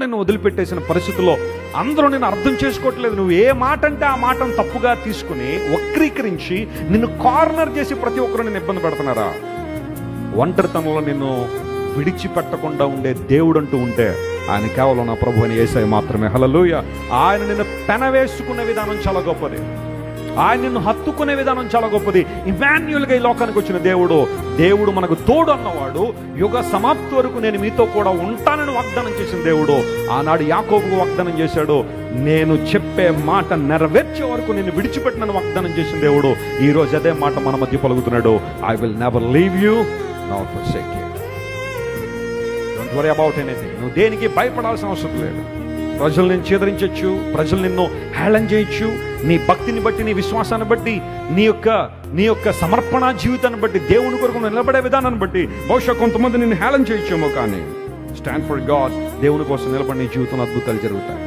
నిన్ను వదిలిపెట్టేసిన పరిస్థితుల్లో అందరూ నిన్ను అర్థం చేసుకోవట్లేదు. నువ్వు ఏ మాట అంటే ఆ మాటను తప్పుగా తీసుకుని వక్రీకరించి నిన్ను కార్నర్ చేసి ప్రతి ఒక్కరు నిన్ను ఇబ్బంది పెడుతున్నారా? ఒంటరితనంలో నిన్ను విడిచిపెట్టకుండా ఉండే దేవుడు అంటూ ఉంటే ఆయన కేవలం నా ప్రభు అని యేసయ్య మాత్రమే. హల్లెలూయా. ఆయన నిన్ను పెనవేసుకునే విధానం చాలా గొప్పది. ఆయన నిన్ను హత్తుకునే విధానం చాలా గొప్పది. ఇమాన్యుయల్గా ఈ లోకానికి వచ్చిన దేవుడు మనకు తోడు అన్నవాడు. యుగ సమాప్తి వరకు నేను మీతో కూడా ఉంటానని వాగ్దానం చేసిన దేవుడు. ఆనాడు యాకోబుకు వాగ్దానం చేశాడు, నేను చెప్పే మాట నెరవేర్చే వరకు నేను విడిచిపెట్టినని వాగ్దానం చేసిన దేవుడు ఈ రోజు అదే మాట మన మధ్య పలుకుతున్నాడు. I will never leave you nor forsake you. Don't worry about anything. నువ్వు దేనికి భయపడాల్సిన అవసరం లేదు. ప్రజలు నిన్ను చేదరించవచ్చు, ప్రజలు నిన్ను హేళన చేయొచ్చు. నీ భక్తిని బట్టి, నీ విశ్వాసాన్ని బట్టి, నీ యొక్క సమర్పణ జీవితాన్ని బట్టి, దేవుని కొరకు నిలబడే విధానాన్ని బట్టి బహుశా కొంతమంది నిన్ను హేళన చేయొచ్చేమో, కానీ స్టాండ్ ఫర్ గాడ్. దేవుని కోసం నిలబడి నీ జీవితంలో అద్భుతాలు జరుగుతాయి.